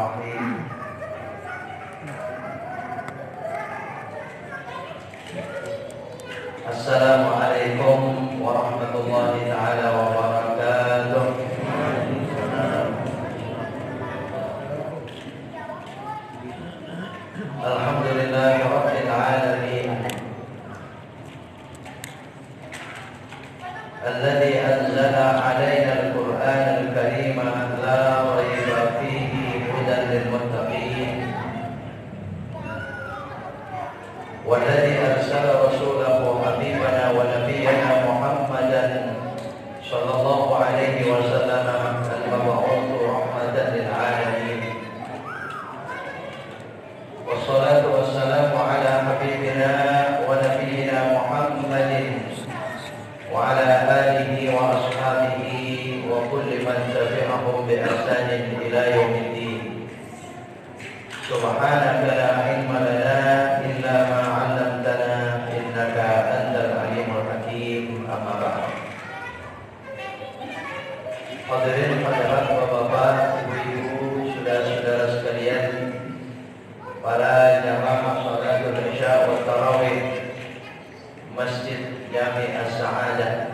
Bismillahirrahmanirrahim. Assalamualaikum warahmatullahi taala wabarakatuh. Alhamdulillahirabbil alamin. Alladzi anzala 'alaina al-Qur'ana al-Karima la raiba fihi hudan lil muttaqin. Walladzi arsala rasulahu habibana wa nabiyyana Muhammadan sallallahu alaihi wasallam al-mab'uts rahmatan lil alamin. Wassalatu wassalamu ala habibina wa nabiyyina Muhammadin wa ala alihi wa ashabihi wa kulli man tabi'ahum bi ihsanin ila yaumiddin. Subhanaka la ilma lana illa ma 'allamtana innaka antal alimul hakim. Amma ba'd. Hadirin hadirat Bapak, Ibu-ibu, saudara-saudara sekalian, para jamaah salatul isya wa tarawih Masjid Jami' As-Sa'adah,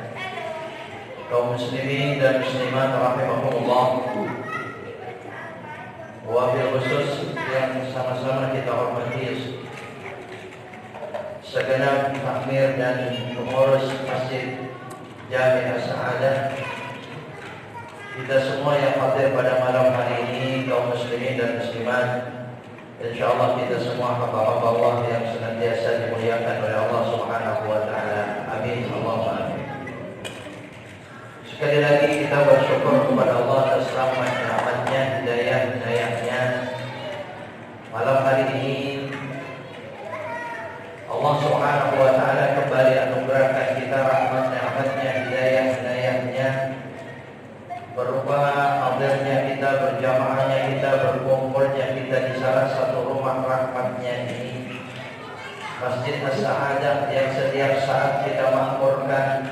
kaum muslimin dan muslimat rahimahumullah, wabil khusus yang sama-sama kita hormati segenap takmir dan pengurus Masjid Jami' As-Sa'adah, kita semua yang hadir pada malam hari ini, kaum muslimin dan muslimat. InsyaAllah kita semua hamba-hamba Allah yang senantiasa dimuliakan oleh Allah Subhanahu wa ta'ala. Amin. Allahumma amin. Sekali lagi kita bersyukur kepada Allah atas rahmat-rahmatnya, hidayah-hidayahnya. Malam hari ini Allah Subhanahu wa ta'ala kembali anugerahkan kita rahmat-rahmatnya, hidayah-hidayahnya, berupa hadirnya kita, berjamaahnya kita, berkumpulnya kita di salah satu rumah rahmatnya ini, Masjid As-Sa'adah, yang setiap saat kita makmurkan,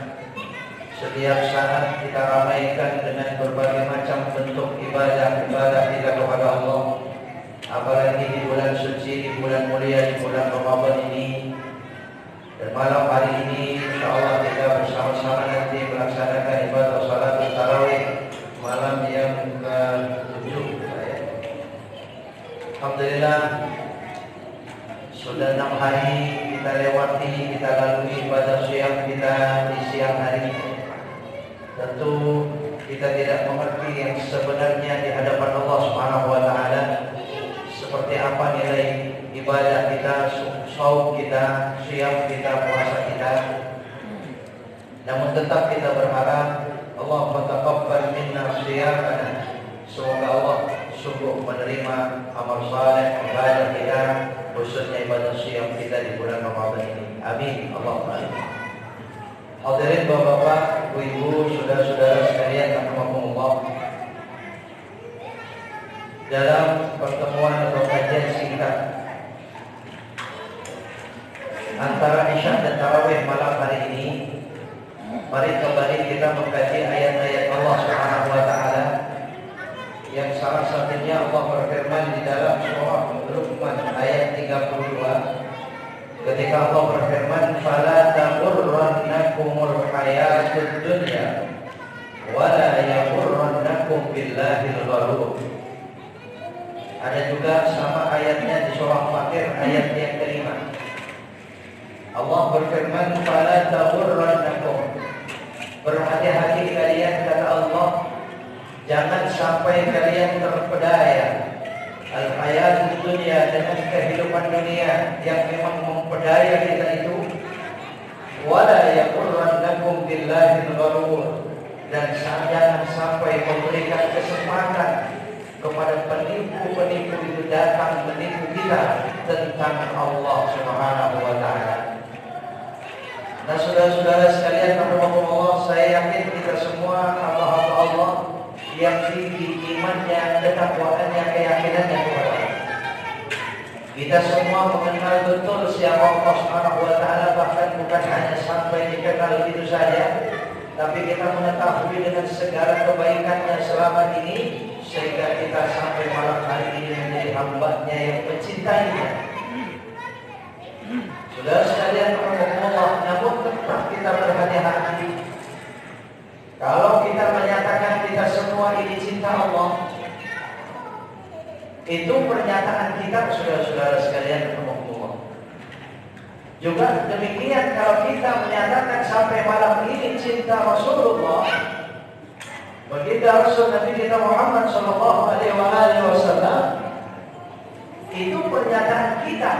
setiap saat kita ramaikan dengan berbagai macam bentuk ibadah-ibadah kita kepada Allah. Apalagi di bulan suci, di bulan mulia, di bulan Ramadan ini. Dan malam hari ini insyaallah kita bersama-sama nanti melaksanakan ibadah salatul tarawih malam yang ke-7. Alhamdulillah, sudah 6 hari kita lewati, kita lalui ibadah siang kita di siang hari. Tentu kita tidak mengerti yang sebenarnya di hadapan Allah Subhanahu wa ta'ala, seperti apa nilai ibadah kita, shaum kita, siam kita, puasa kita. Namun tetap kita berharap Allah taqabbal minna siyamana. Semoga Allah sungguh menerima amal saleh ibadah kita, khususnya ibadah siam kita di bulan Ramadan ini. Amin. Allahumma amin. Hadirin bapak-bapak, ibu-ibu, saudara-saudara sekalian rahimakumullah. Dalam pertemuan atau kajian singkat antara Isya dan Tarawih malam hari ini, mari kembali kita mengkaji ayat-ayat Allah Subhanahu wa ta'ala, yang salah satunya Allah berfirman di dalam surah Luqman ayat 32, ketika Allah berfirman, "Fala taghurrannakumul hayatud dunya wa la yaghurrannakum billahil gharur." Ada juga sama ayatnya di surah Fatir ayat yang kelima. Allah berfirman, "Fala taghurrannakum." Berhati-hati kalian, kata Allah, jangan sampai kalian terpedaya al-hayatud dunya, dengan kehidupan dunia yang memang mempedaya kita itu. Wala yaghurrannakum billahil gharur, dan jangan sampai memberikan kesempatan kepada penipu-penipu itu datang menipu kita tentang Allah Subhanahu wa ta'ala. Nah, saudara-saudara sekalian rahimakumullah, saya yakin kita semua hamba-hamba Allah yang tinggi imannya, ketakwaannya, keyakinannya kepada Allah. Kita semua mengenal betul siapa Allah Subhanahu wa ta'ala, bahkan bukan hanya sampai dikenal itu saja, tapi kita mengetahui dengan segala kebaikannya selama ini, sehingga kita sampai malam hari ini mencintainya. Saudara sekalian rahimakumullah, namun tetap kita berhati-hati. Kalau kita menyatakan kita semua ini cinta Allah, itu pernyataan kita, saudara-saudara sekalian rahimakumullah. Juga demikian kalau kita menyatakan sampai malam ini cinta Rasulullah, baginda Rasul Nabi kita Muhammad sallallahu alaihi wasallam, itu pernyataan kita.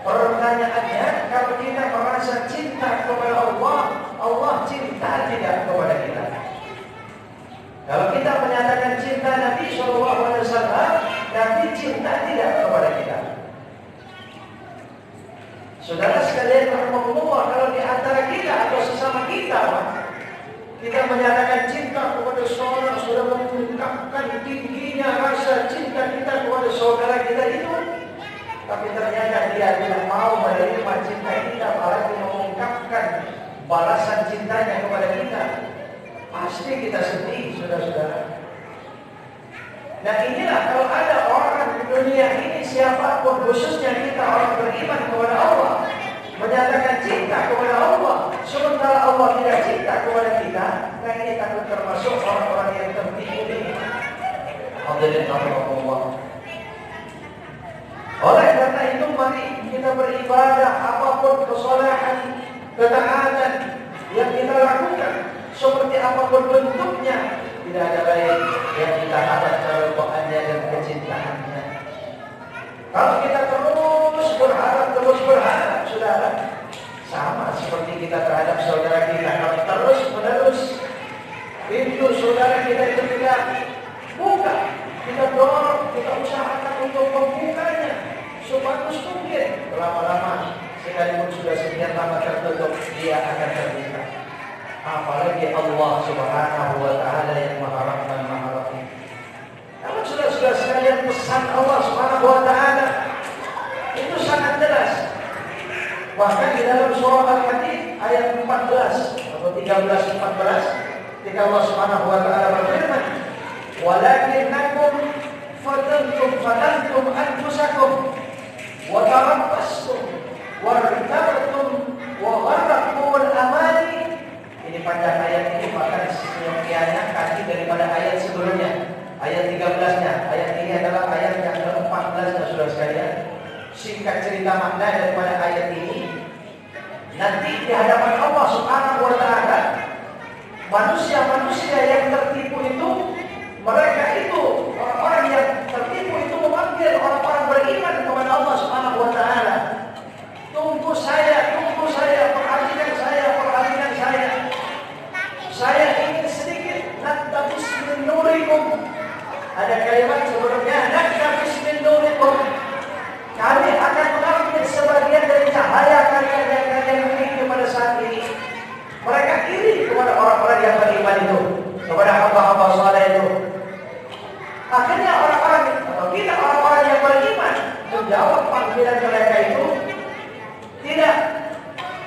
Pertanyaannya, kalau kita merasa cinta kepada Allah, Allah cinta tidak kepada kita? Kalau kita menyatakan cinta Nabi sallallahu alaihi wasallam, Nabi cinta tidak kepada kita? Saudara sekalian rahimakumullah, kalau di antara kita atau sesama kita, kita menyatakan cinta kepada seorang, sudah mengungkapkan tingginya rasa cinta kita kepada saudara kita itu, tapi ternyata dia tidak mau menerima cinta kita, apalagi mengungkapkan balasan cintanya kepada kita, pasti kita sedih, saudara-saudara. Nah inilah kalau ada orang di dunia ini, siapapun, khususnya kita orang beriman kepada Allah, menyatakan cinta kepada Allah, sementara Allah tidak cinta kepada kita, nah ini takut termasuk orang-orang yang tertipu ini. Alhamdulillah. Oleh karena itu, mari kita beribadah, apapun kesalahan, ketaatan yang kita lakukan, seperti apapun bentuknya, tidak ada lain yang kita harap kerebahannya dan kecintaannya. Kalau kita terus berharap, saudara, sama seperti kita terhadap saudara kita. Kalau terus menerus pintu saudara kita itu tidak buka, kita dorong, kita usahakan untuk membukanya sebagus mungkin. Lama-lama, sekalipun sudah sekian lama tertutup, dia akan terbuka. Apalagi Allah Subhanahu wa Ta'ala yang Maha Rahman Maha Rahim. Namun sudah sekalian, pesan Allah Subhanahu wa Ta'ala itu sangat jelas. Bahkan di dalam surah Al-Hadid ayat 14 atau 13-14, ketika Allah Subhanahu wa Ta'ala berfirman, "Walakinnakum fatantum anfusakum wa tarabbastum wartabtum wa gharrakumul amani." Ini pada ayat ini bahkan sekiannya kaki daripada ayat sebelumnya, ayat 13-nya. Ayat ini adalah ayat yang ke-14, saudara sekalian. Singkat cerita makna daripada ayat ini, nanti di hadapan Allah Subhanahu wa Ta'ala, manusia-manusia yang tertipu itu, mereka itu, orang-orang yang tertipu itu memanggil orang-orang beriman kepada Allah Subhanahu wa Ta'ala. Tunggu saya, perhatikan saya. Saya ingin sedikit naktabis min nurikum. Ada kalimat sebelumnya, naktabis min nurikum. Kami akan mengambil sebagian dari cahaya kalian yang kalian miliki pada saat ini. Mereka iri kepada orang-orang yang beriman itu, kepada hamba-hamba saleh itu. Akhirnya orang-orang yang beriman menjawab panggilan mereka itu, tidak.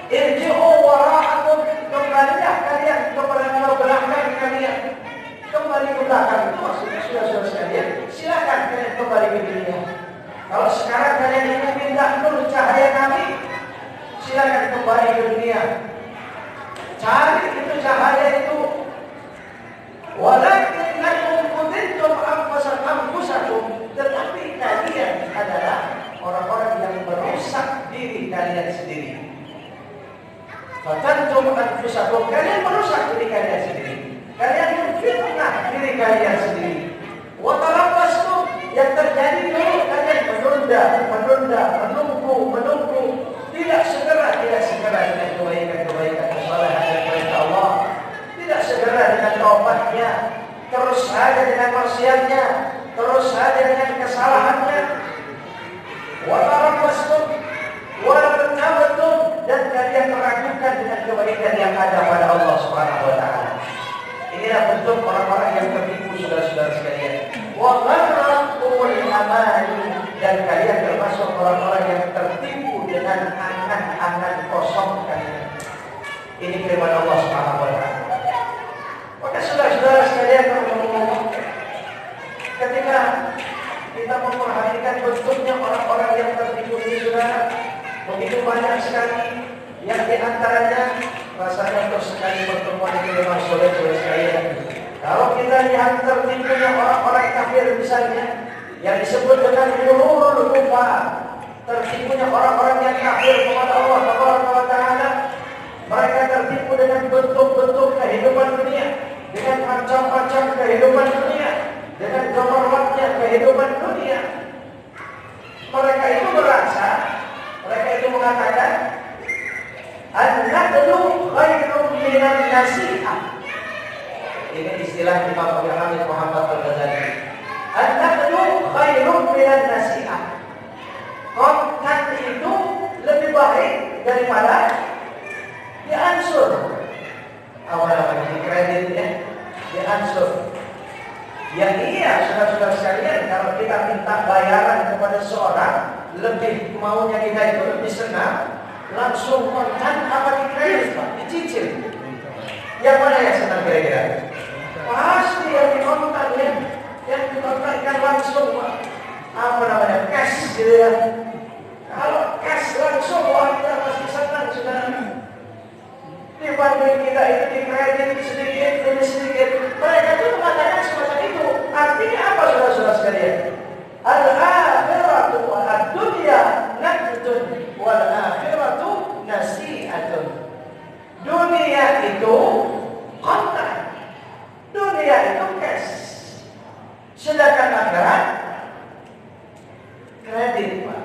Irji'u wara'akum, kembalilah kalian kepada belakang kalian. Kembali ke belakang itu maksudnya, saudara-saudara sekalian, silakan kalian kembali ke dunia. Kalau sekarang kalian ingin pindah nur cahaya kami, silakan kembali ke dunia. Cari itu cahaya itu. Walakinnakum kuntum anfusakum, tetapi kalian adalah orang-orang yang merusak diri kalian sendiri. Fatantum anfusakum, kalian merusak diri kalian sendiri. Kalian memfitnah diri kalian sendiri. Wa tarabbastum, yang terjadi dulu kalian menunggu, tidak segera dengan kebaikan, kesalahan dan perintah Allah, tidak segera dengan taubatnya, terus saja dengan maksiatnya, terus saja dengan kesalahannya. Wa tarabbastum wa tartabtum, dan kalian meragukan dengan kebaikan yang ada pada Allah Subhanahu wa Ta'ala. Inilah bentuk orang-orang yang tertipu, saudara-saudara sekalian. Wa gharrakumul amani, dan kalian termasuk orang-orang yang tertipu dengan angan-angan kosong kalian. Ini firman Allah Subhanahu wa Ta'ala. Maka saudara-saudara sekalian, ketika kita memperhatikan bentuknya orang-orang yang tertipu ini saudara. Begitu banyak sekali yang diantaranya rasanya untuk sekali pertemuan itu memang sulit sekali. Kalau kita lihat tertipunya orang-orang kafir misalnya, yang disebut dengan ghururul kufar, tertipunya orang-orang yang kafir kepada Allah Taala, mereka tertipu dengan bentuk-bentuk kehidupan dunia, dengan macam-macam kehidupan dunia, dengan gemerlapnya kehidupan dunia. Mereka itu merasa, mereka itu mengatakan, an-naqlu khairun minan nasi'ah. Ini istilah Imam Abu Hamid Muhammad Al-Ghazali. An-naqlu khairun minan nasi'ah. Kontan itu lebih baik daripada diansur. Apa namanya? Di kredit ya, diansur. Ya iya, saudara-saudara sekalian, kalau kita minta bayaran kepada seorang, lebih maunya kita itu lebih senang langsung kontan apa di kredit, Pak? Dicicil. Yang mana yang senang kira-kira? Pasti yang dikontan ya, yang dikontankan langsung, Pak. Apa namanya? Cash gitu ya. Kalau cash langsung, wah kita pasti senang, saudara. Dibanding kita itu di kredit sedikit demi sedikit, mereka itu mengatakan semacam itu. Artinya apa, saudara-saudara sekalian? Al-akhiratu ad-dunya naqdun wal akhiratu nasi'atun. Dunia itu kontan, dunia itu cash, sedangkan akhirat kredit, Pak,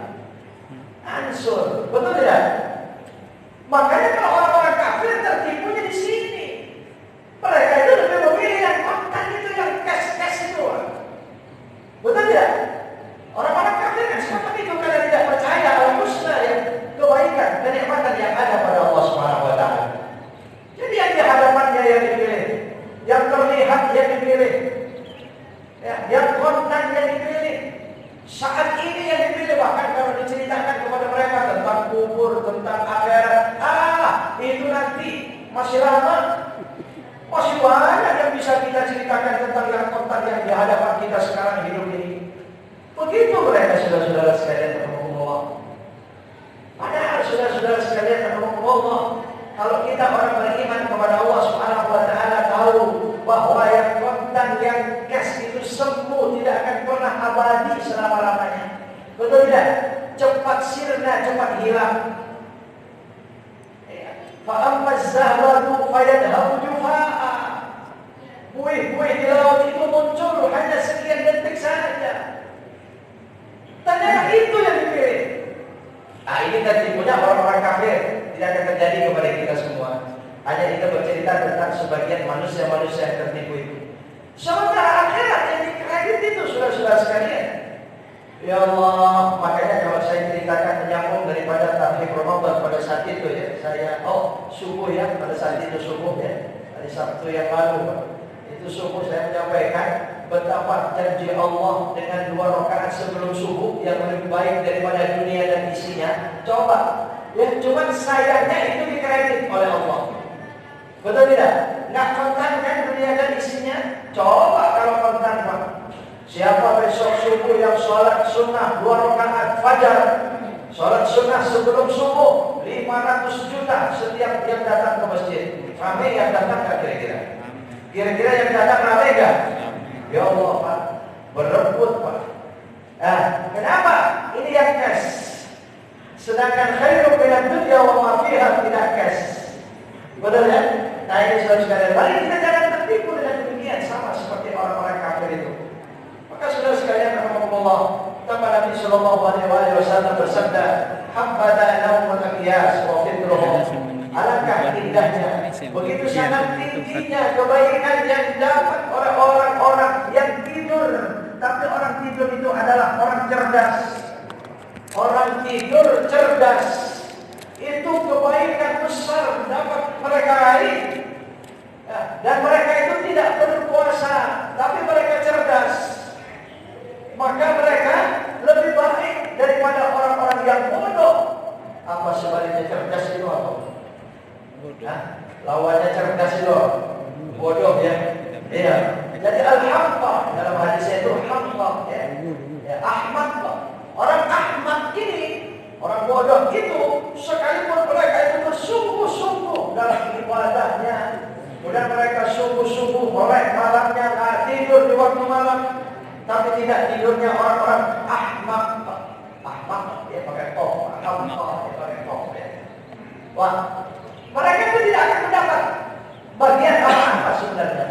ansur. Betul tidak? Makanya kalau orang-orang kafir tertipunya di sini, mereka itu lebih memilih yang kontan itu, yang cash itu. Betul tidak? Orang-orang kafir kan semacam itu karena tidak percaya al-husna, yang kebaikan, kenikmatan yang ada pada Allah Subhanahu wa taala. Jadi yang di hadapannya yang dipilih, yang terlihat yang dipilih, ya, yang kontan yang dipilih. Saat ini yang dipilih, bahkan kalau diceritakan kepada mereka tentang kubur, tentang akhirat, itu nanti masih lama, masih banyak yang bisa kita ceritakan tentang yang kontan yang di hadapan kita sekarang hidup ini. Begitu mereka, saudara-saudara sekalian, rahimahullah. Padahal saudara-saudara sekalian, rahimahullah, kalau kita orang beriman kepada Allah Subhanahu wa taala tahu bahwa yang kontan, yang cash itu semu, tidak akan pernah abadi selama-lamanya. Betul tidak? Cepat sirna, cepat hilang. Fa amma az-zahratu fayadhabu jufa'a. Buih-buih di laut itu muncul hanya sekian detik saja. Ternyata itu yang dipilih. Ini tertipunya orang-orang kafir. Tidak akan terjadi kepada kita semua. Hanya kita bercerita tentang sebagian manusia-manusia yang tertipu itu. Sementara akhirat yang dikredit itu, saudara-saudara sekalian, ya Allah, makanya kalau saya ceritakan menyambung daripada tahlil Ramadan pada saat itu ya, saya subuh ya, pada saat itu subuh ya, hari Sabtu yang lalu itu subuh saya menyampaikan betapa janji Allah dengan 2 rakaat sebelum subuh yang lebih baik daripada dunia dan isinya. Coba ya, cuman sayangnya itu dikredit oleh Allah. Betul tidak? Nggak kontan kan dunia dan isinya? Coba kalau kontan, Pak. Siapa besok subuh yang sholat sunnah 2 rakaat fajar, sholat sunnah sebelum subuh 500 juta setiap yang datang ke masjid. Ramai yang datang nggak kira-kira? Kira-kira yang datang ramai nggak? Ya Allah, Pak, berebut, Pak. Kenapa? Ini yang cash. Sedangkan khairu minad dunya wa ma fiha tidak cash. Betul ya? Nah ini saudara sekalian, mari kita jangan tertipu dengan demikian, sama seperti orang-orang kafir itu. Maka saudara sekalian, rahimahullah, kata Nabi sallallahu alaihi wasallam bersabda, "Habbada naumul aqyas wa fitruhum." Alangkah indahnya, begitu sangat tingginya kebaikan yang dapat oleh orang-orang yang tidur. Tapi orang tidur itu adalah orang cerdas. Orang tidur cerdas, itu kebaikan besar dapat mereka raih. Dan mereka itu tidak berpuasa, tapi mereka cerdas. Maka mereka lebih baik daripada orang-orang yang bodoh. Apa sebaliknya cerdas itu apa? Lawannya cerdas itu bodoh ya. Iya. Jadi al-hamqa dalam hadis itu hamqa ya ahmak kok. Orang ahmak ini, orang bodoh itu, sekalipun mereka itu bersungguh-sungguh dalam ibadahnya, kemudian mereka sungguh-sungguh melek malamnya, nggak tidur di waktu malam, tapi tidak tidurnya orang-orang ahmak. Ahmak dia pakai kok, ahmak dia pakai kok ya. Wah, mereka itu tidak akan mendapat bagian apa sebenarnya.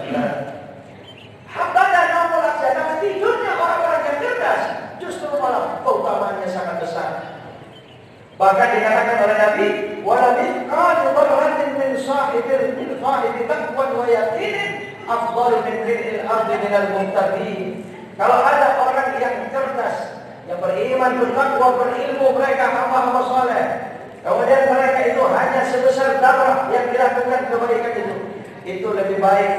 Hamba dan nomor laksana tidurnya orang-orang yang cerdas, justru malah keutamaannya sangat besar. Bahkan dikatakan oleh Nabi, "Wala mithqalu dzarratin min sahibi taqwa wa yaqinin afdalu min mil'il ardi minal muttaqin." Kalau ada orang yang cerdas, yang beriman, bertakwa, berilmu, mereka hamba-hamba saleh, kemudian mereka itu hanya sebesar darah yang dilakukan kebaikan itu lebih baik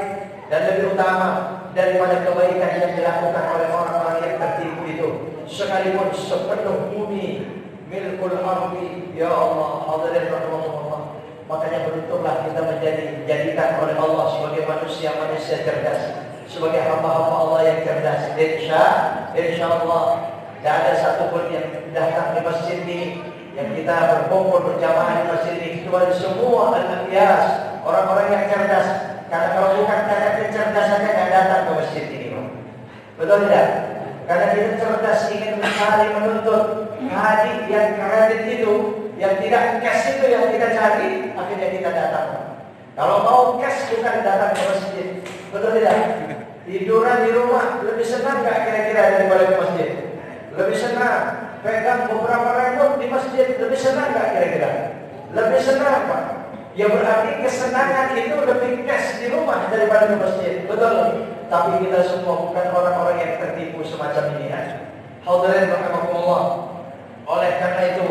dan lebih utama daripada kebaikan yang dilakukan oleh orang-orang yang tertipu itu. Sekalipun sepenuh bumi milkul ardi, ya Allah, hadirin rahimahullah. Makanya beruntunglah kita dijadikan oleh Allah sebagai manusia cerdas, sebagai hamba-hamba Allah yang cerdas. Insya Allah tidak ada satupun yang datang di masjid ini, yang kita berkumpul berjamaah di masjid ini, kecuali semua al-anbiyas, orang-orang yang cerdas. Karena kalau bukan karena kecerdasannya tidak datang ke masjid ini, betul tidak? Karena kita cerdas ingin mencari, menuntut hadis yang kredit itu, yang tidak cash itu yang kita cari, akhirnya kita datang. Kalau mau cash bukan datang ke masjid, betul tidak? Tiduran di rumah lebih senang nggak kira-kira daripada ke masjid? Lebih senang pegang beberapa remote di masjid, lebih senang nggak kira-kira? Lebih senang, Pak. Ya berarti kesenangan itu lebih cash di rumah daripada di masjid, betul? Tapi kita semua bukan orang-orang yang tertipu semacam ini ya. Hadirin rahimakumullah. Oleh karena itu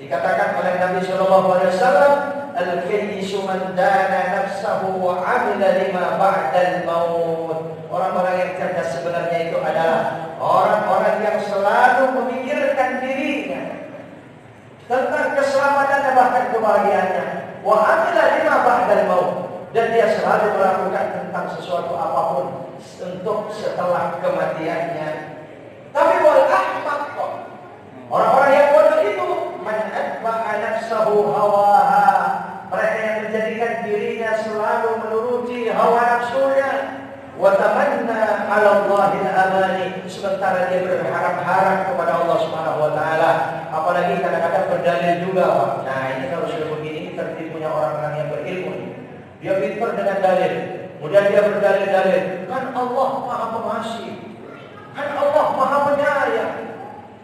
dikatakan oleh Nabi sallallahu alaihi wasallam, al-kayyisu man dana nafsahu wa 'amila lima ba'dal maut. Orang-orang yang cerdas sebenarnya itu adalah orang-orang yang selalu memikirkan dirinya tentang keselamatan dan bahkan kebahagiaannya. Wa 'amila lima ba'dal maut. Dan dia selalu melakukan tentang sesuatu apapun untuk setelah kematiannya. Tapi wal ahmaq, orang-orang yang bodoh itu, man atba'a nafsahu hawaha, mereka yang menjadikan dirinya selalu menuruti hawa nafsunya, wa tamanna 'ala Allahil amani, sementara dia berharap-harap kepada Allah Subhanahu wa taala. Apalagi kadang-kadang berdalil juga, Pak. Nah, ini kalau sudah begini tertipunya orang-orang yang berilmu. Dia pintar dengan dalil, kemudian dia berdalil-dalil, kan Allah Maha Pengasih, kan Allah Maha Penyayang.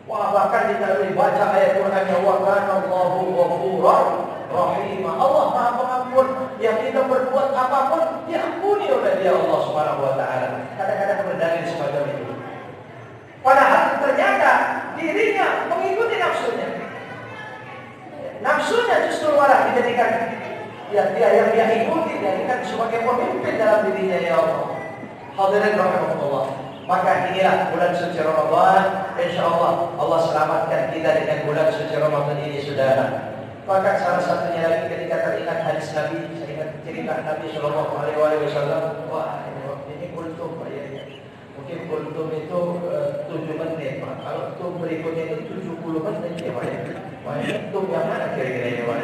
Wah, bahkan kita baca ayat Qur'annya, wa kana Allahu ghafurur rahim. Allah Maha Pengampun, yang kita berbuat apapun diampuni oleh Dia, Allah Subhanahu wa taala. Kadang-kadang berdalil semacam itu. Padahal ternyata dirinya mengikuti nafsunya. Nafsunya justru malah dijadikan dia yang dia ikuti, dia kan sebagai pemimpin dalam dirinya, ya Allah. Hadirin rahimahullah. Maka inilah bulan suci Ramadan. InsyaAllah Allah selamatkan kita dengan bulan suci Ramadan ini, saudara. Bahkan salah satunya lagi ketika teringat hadis Nabi, saya ingat cerita Nabi Sallallahu Alaihi Wasallam. Wah, ini kultum, Pak, ya. Mungkin kultum itu 7 menit, Pak. Kalau kultum berikutnya itu 70 menit, ya, Pak. Wah, kultum yang mana kira-kira ya, Pak?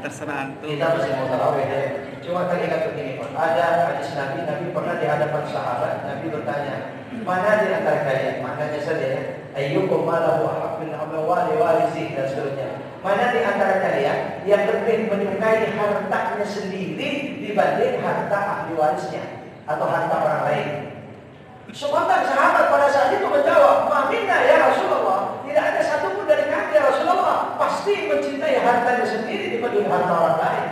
Terserah antum. Kita masih mau tarawih ya. Cuma teringat begini, Pak. Ada hadis Nabi pernah di hadapan sahabat. Nabi bertanya, mana di antara kalian? Maknanya saja ya. Ayyukum malahu ahabbun amwali warisi, dan seterusnya. Mana di antara kalian yang lebih menyukai hartanya sendiri dibanding harta ahli warisnya atau harta orang lain? Spontan sahabat pada saat itu menjawab, "Minna ya Rasulullah." Tidak ada satupun dari kami ya Rasulullah pasti mencintai hartanya sendiri dibanding harta orang lain,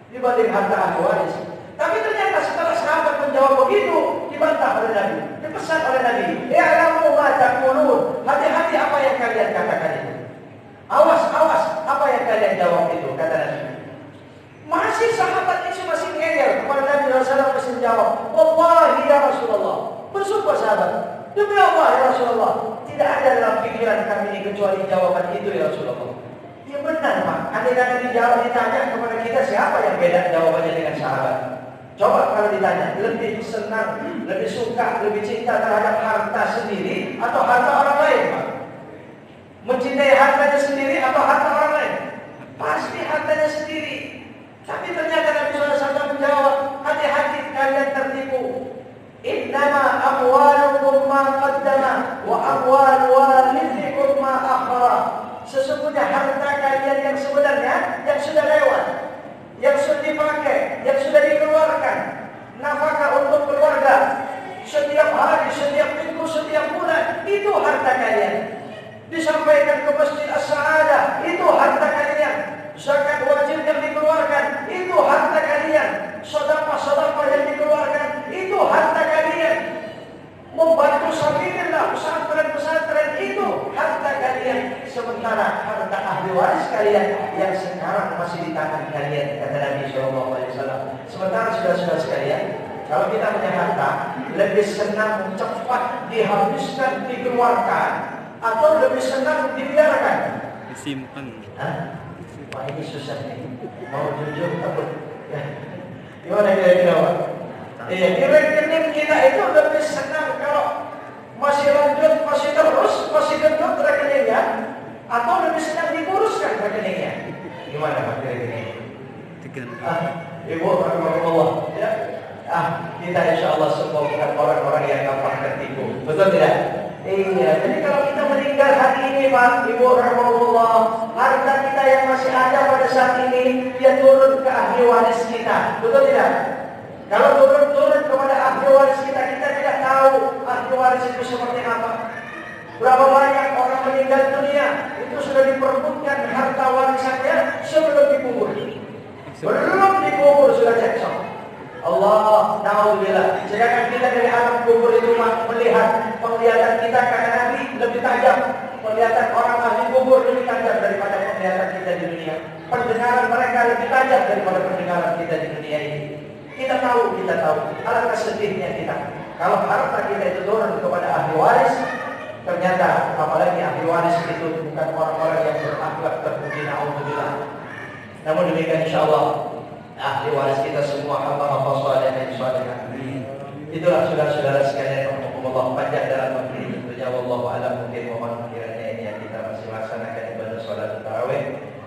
dibanding harta ahli waris. Tapi ternyata setelah sahabat menjawab begitu, dibantah oleh Nabi, dipesan oleh Nabi, "I'lamu ma taqulun." Hati-hati apa yang kalian katakan itu. Awas, apa yang kalian jawab itu, kata Nabi. Masih sahabat itu masih ngeyel kepada Nabi Rasulullah, masih menjawab, "Wallahi ya Rasulullah." Bersumpah sahabat, "Demi Allah ya Rasulullah, tidak ada dalam pikiran kami ini kecuali jawaban itu ya Rasulullah." Ya benar, Pak. Andai kata ditanya kepada kita, siapa yang beda jawabannya dengan sahabat? Coba kalau ditanya, lebih senang, lebih suka, lebih cinta terhadap harta sendiri harta kalian. Disampaikan ke Masjid As-Sa'adah, itu harta kalian. Zakat wajib yang dikeluarkan, itu harta kalian. Sedekah-sedekah yang dikeluarkan, itu harta kalian. Membantu sabilillah, pesantren-pesantren, itu harta kalian. Sementara harta ahli waris kalian yang sekarang masih di tangan kalian, kata Nabi SAW. Sementara saudara-saudara sekalian, kalau kita punya harta, lebih senang cepat dihabiskan, dikeluarkan, atau lebih senang dibiarkan? Disimpan. Wah, ini susah nih. Mau jujur takut. Gimana kira-kira, Pak? Iya, di rekening kita itu lebih senang kalau masih lanjut, masih terus, masih gendut rekeningnya, atau lebih senang dikuruskan rekeningnya? Gimana Pak kira-kira? Ibu rahimahullah, ya. Kita insya Allah semua bukan orang-orang yang gampang tertipu, betul tidak? Iya, jadi kalau kita meninggal hari ini Pak, Ibu rahimahullah, harta kita yang masih ada pada saat ini, dia turun ke ahli waris kita, betul tidak? Kalau turun kepada ahli waris kita, kita tidak tahu ahli waris itu seperti apa. Berapa banyak orang meninggal dunia, itu sudah diperbutkan harta warisannya sebelum dikubur. Belum dikubur sudah cekcok. Allah, na'udzubillah. Sedangkan kita dari alam kubur itu melihat penglihatan kita, karena Nabi lebih tajam. Penglihatan orang ahli kubur lebih tajam daripada penglihatan kita di dunia. Pendengaran mereka lebih tajam daripada pendengaran kita di dunia ini. Kita tahu. Alangkah sedihnya kita kalau harta kita itu turun kepada ahli waris, ternyata apalagi ahli waris itu bukan orang-orang yang berakhlak terpuji, na'udzubillah. Namun demikian insyaallah ahli waris kita semua hamba-hamba saleh dan salehah. Itulah saudara-saudara sekalian, Allah panjang dalam memberi tentunya, wallahu a'lam. Mungkin mohon kiranya ini yang kita masih laksanakan ibadah salat tarawih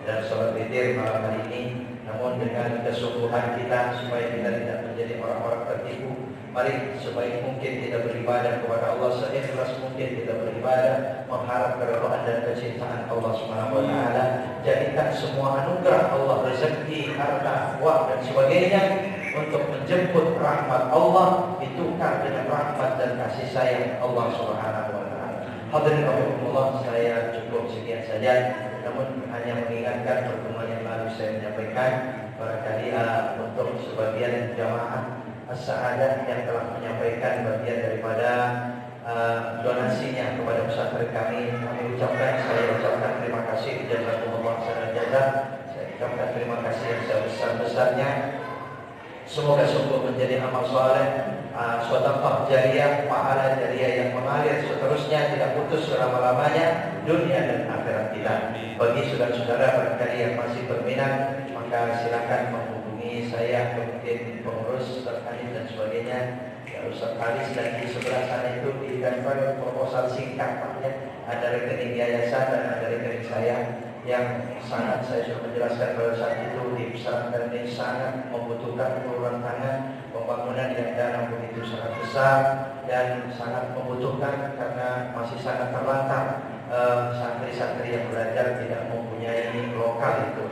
dan salat witir malam hari ini, namun dengan kesungguhan kita supaya kita tidak menjadi orang-orang tertipu. Mari supaya mungkin kita beribadah kepada Allah seikhlas mungkin, kita beribadah mengharap keridhaan dan kecintaan Allah Subhanahu wa taala. Jadikan semua anugerah Allah, rezeki, harta, uang dan sebagainya untuk menjemput rahmat Allah ditukar dengan rahmat dan kasih sayang Allah Subhanahu wa taala. Hadirin rahimakumullah, saya cukup sekian saja. Namun hanya mengingatkan pertemuan yang lalu saya menyampaikan barangkali untuk sebagian jamaah As-Sa'adah yang telah menyampaikan bagian daripada donasinya kepada pesantren kami saya ucapkan terima kasih, jazakumullah khairan jazaa. Saya ucapkan terima kasih yang sebesar-besarnya. Semoga sungguh menjadi amal saleh, sedekah jariyah, pahala jariyah yang mengalir seterusnya, tidak putus selama-lamanya dunia dan akhirat kita. Bagi saudara-saudara barangkali yang masih berminat, maka silakan menghubungi saya, mungkin pengurus terkait dan sebagainya. Ustaz Haris, dan di sebelah sana itu ditempel proposal singkat Pak, ya. Ada rekening yayasan dan ada rekening saya yang sangat saya sudah menjelaskan pada saat itu di pesantren ini sangat membutuhkan uluran tangan pembangunan yang dana begitu sangat besar dan sangat membutuhkan karena masih sangat terlantar santri-santri yang belajar tidak mempunyai lokal itu.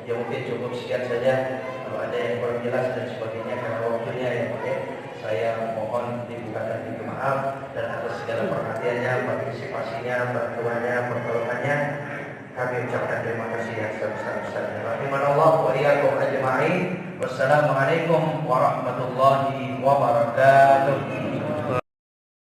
Ya mungkin cukup sekian saja. Kalau ada yang kurang jelas dan sebagainya karena waktunya ya Pak, ya. Saya mohon dibukakan pintu maaf dan atas segala perhatiannya, partisipasinya, bantuannya, pertolongannya. Kami ucapkan terima kasih yang sebesar-besarnya. Rahimanallah wa iyyakum ajma'in. Wassalamualaikum warahmatullahi wabarakatuh.